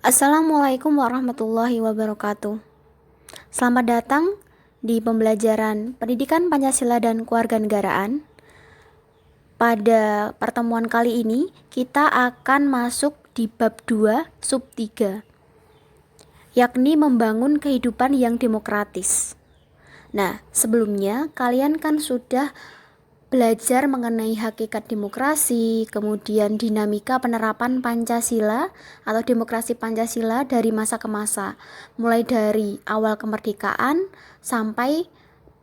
Assalamualaikum warahmatullahi wabarakatuh. Selamat datang di pembelajaran Pendidikan Pancasila dan Kewarganegaraan. Pada pertemuan kali ini, kita akan masuk di bab 2, sub 3, yakni membangun kehidupan yang demokratis. Nah, sebelumnya kalian kan sudah belajar mengenai hakikat demokrasi, kemudian dinamika penerapan Pancasila atau demokrasi Pancasila dari masa ke masa, mulai dari awal kemerdekaan sampai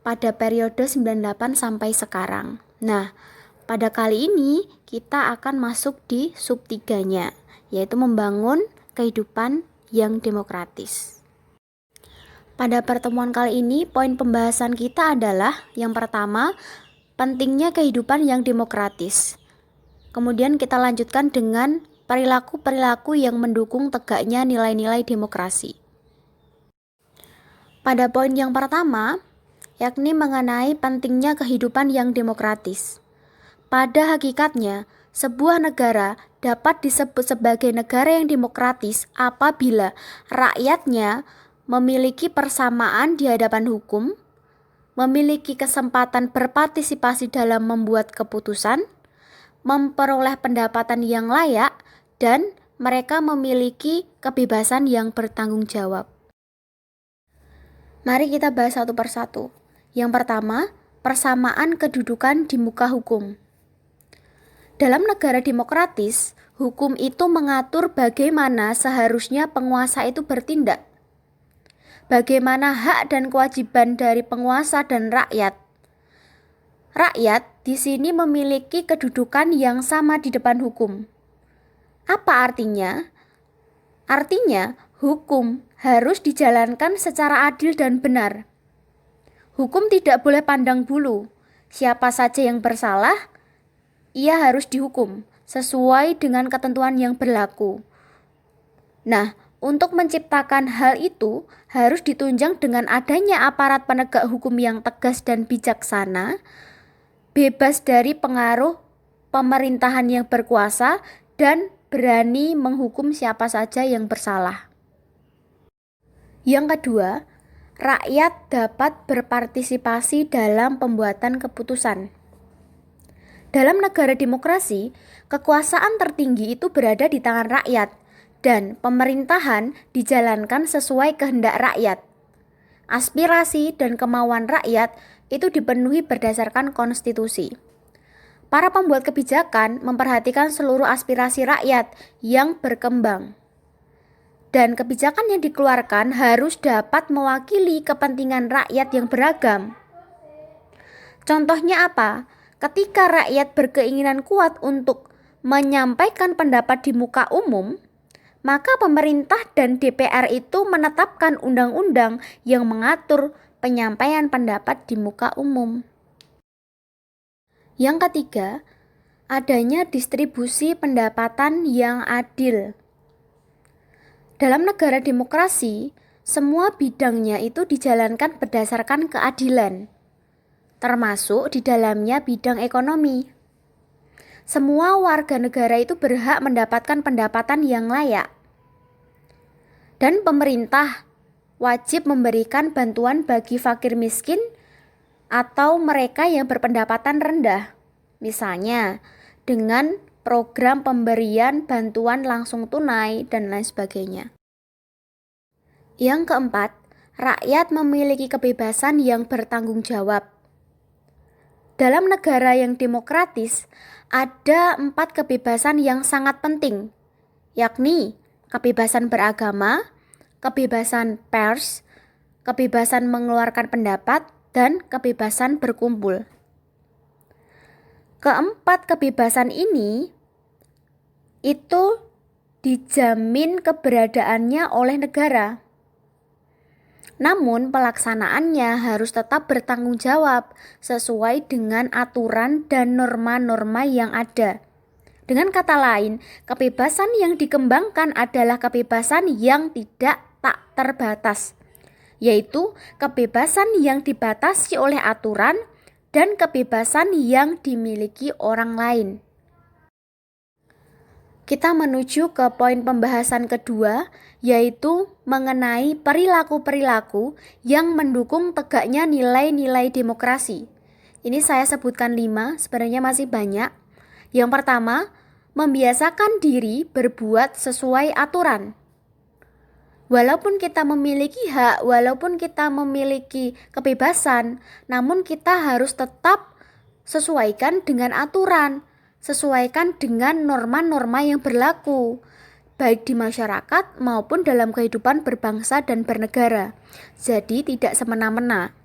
pada periode 98 sampai sekarang. Nah, pada kali ini kita akan masuk di sub 3-nya, yaitu membangun kehidupan yang demokratis. Pada pertemuan kali ini, poin pembahasan kita adalah yang pertama, pentingnya kehidupan yang demokratis. Kemudian kita lanjutkan dengan perilaku-perilaku yang mendukung tegaknya nilai-nilai demokrasi. Pada poin yang pertama, yakni mengenai pentingnya kehidupan yang demokratis. Pada hakikatnya, sebuah negara dapat disebut sebagai negara yang demokratis apabila rakyatnya memiliki persamaan di hadapan hukum, memiliki kesempatan berpartisipasi dalam membuat keputusan, memperoleh pendapatan yang layak, dan mereka memiliki kebebasan yang bertanggung jawab. Mari kita bahas satu persatu. Yang pertama, persamaan kedudukan di muka hukum. Dalam negara demokratis, hukum itu mengatur bagaimana seharusnya penguasa itu bertindak. Bagaimana hak dan kewajiban dari penguasa dan rakyat. Rakyat di sini memiliki kedudukan yang sama di depan hukum. Apa artinya? Artinya, hukum harus dijalankan secara adil dan benar. Hukum tidak boleh pandang bulu. Siapa saja yang bersalah, ia harus dihukum sesuai dengan ketentuan yang berlaku. Nah, untuk menciptakan hal itu harus ditunjang dengan adanya aparat penegak hukum yang tegas dan bijaksana, bebas dari pengaruh pemerintahan yang berkuasa, dan berani menghukum siapa saja yang bersalah. Yang kedua, rakyat dapat berpartisipasi dalam pembuatan keputusan. Dalam negara demokrasi, kekuasaan tertinggi itu berada di tangan rakyat, dan pemerintahan dijalankan sesuai kehendak rakyat. Aspirasi dan kemauan rakyat itu dipenuhi berdasarkan konstitusi. Para pembuat kebijakan memperhatikan seluruh aspirasi rakyat yang berkembang. Dan kebijakan yang dikeluarkan harus dapat mewakili kepentingan rakyat yang beragam. Contohnya apa? Ketika rakyat berkeinginan kuat untuk menyampaikan pendapat di muka umum, maka pemerintah dan DPR itu menetapkan undang-undang yang mengatur penyampaian pendapat di muka umum. Yang ketiga, adanya distribusi pendapatan yang adil. Dalam negara demokrasi, semua bidangnya itu dijalankan berdasarkan keadilan, termasuk di dalamnya bidang ekonomi. Semua warga negara itu berhak mendapatkan pendapatan yang layak. Dan pemerintah wajib memberikan bantuan bagi fakir miskin atau mereka yang berpendapatan rendah. Misalnya, dengan program pemberian bantuan langsung tunai dan lain sebagainya. Yang keempat, rakyat memiliki kebebasan yang bertanggung jawab. Dalam negara yang demokratis, ada 4 kebebasan yang sangat penting, yakni kebebasan beragama, kebebasan pers, kebebasan mengeluarkan pendapat, dan kebebasan berkumpul. Keempat kebebasan ini itu dijamin keberadaannya oleh negara. Namun pelaksanaannya harus tetap bertanggung jawab sesuai dengan aturan dan norma-norma yang ada. Dengan kata lain, kebebasan yang dikembangkan adalah kebebasan yang tak terbatas, yaitu kebebasan yang dibatasi oleh aturan dan kebebasan yang dimiliki orang lain. kita menuju ke poin pembahasan kedua, yaitu mengenai perilaku-perilaku yang mendukung tegaknya nilai-nilai demokrasi. Ini saya sebutkan 5, sebenarnya masih banyak. Yang pertama, membiasakan diri berbuat sesuai aturan. Walaupun kita memiliki hak, walaupun kita memiliki kebebasan, namun kita harus tetap sesuaikan dengan aturan, sesuaikan dengan norma-norma yang berlaku, baik di masyarakat maupun dalam kehidupan berbangsa dan bernegara. Jadi tidak semena-mena.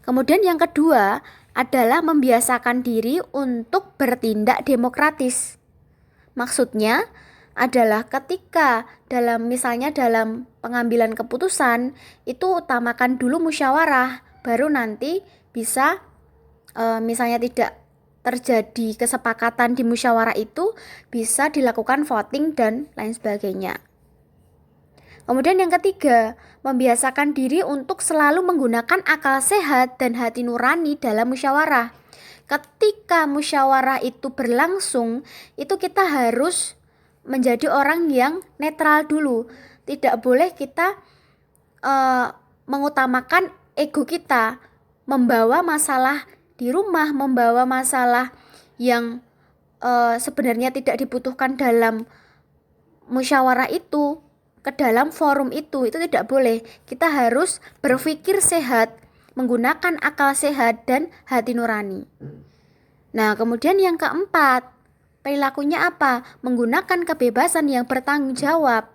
Kemudian yang kedua adalah membiasakan diri untuk bertindak demokratis. Maksudnya adalah ketika misalnya dalam pengambilan keputusan itu utamakan dulu musyawarah, baru nanti bisa misalnya tidak terjadi kesepakatan di musyawarah itu bisa dilakukan voting dan lain sebagainya. Kemudian yang ketiga, membiasakan diri untuk selalu menggunakan akal sehat dan hati nurani dalam musyawarah. Ketika musyawarah itu berlangsung, itu kita harus menjadi orang yang netral dulu. Tidak boleh kita mengutamakan ego kita, membawa masalah di rumah, membawa masalah yang sebenarnya tidak dibutuhkan dalam musyawarah itu, ke dalam forum itu tidak boleh. Kita harus berpikir sehat, menggunakan akal sehat dan hati nurani. Nah, kemudian yang keempat, perilakunya apa? Menggunakan kebebasan yang bertanggung jawab.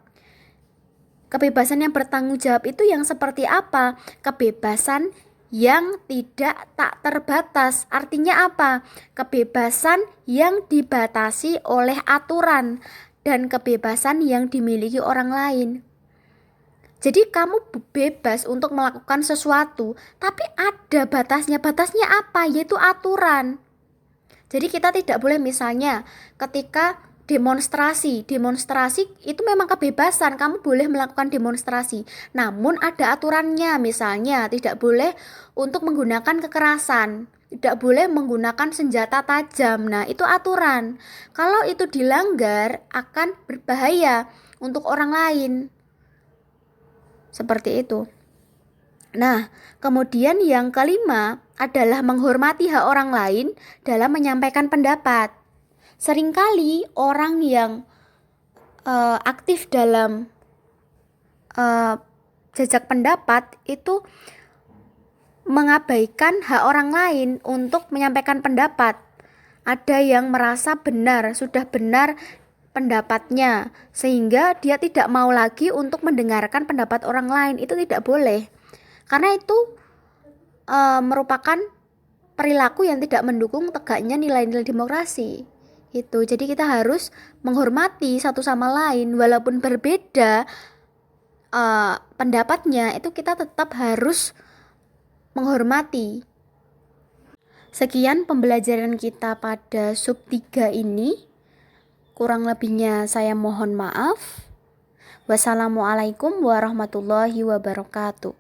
Kebebasan yang bertanggung jawab itu yang seperti apa? Kebebasan yang tidak tak terbatas. Artinya apa? Kebebasan yang dibatasi oleh aturan dan kebebasan yang dimiliki orang lain. Jadi kamu bebas untuk melakukan sesuatu, tapi ada batasnya. Batasnya apa? Yaitu aturan. Jadi kita tidak boleh misalnya ketika demonstrasi itu memang kebebasan, kamu boleh melakukan demonstrasi. Namun ada aturannya, misalnya tidak boleh untuk menggunakan kekerasan, tidak boleh menggunakan senjata tajam. Nah, itu aturan. Kalau itu dilanggar akan berbahaya untuk orang lain. Seperti itu. Nah, kemudian yang kelima adalah menghormati hak orang lain dalam menyampaikan pendapat. Seringkali orang yang aktif dalam jejak pendapat itu mengabaikan hak orang lain untuk menyampaikan pendapat. Ada yang merasa benar, sudah benar pendapatnya, sehingga dia tidak mau lagi untuk mendengarkan pendapat orang lain. Itu tidak boleh. Karena itu merupakan perilaku yang tidak mendukung tegaknya nilai-nilai demokrasi. Jadi kita harus menghormati satu sama lain, walaupun berbeda pendapatnya, itu kita tetap harus menghormati. Sekian pembelajaran kita pada sub 3 ini. Kurang lebihnya saya mohon maaf. Wassalamualaikum warahmatullahi wabarakatuh.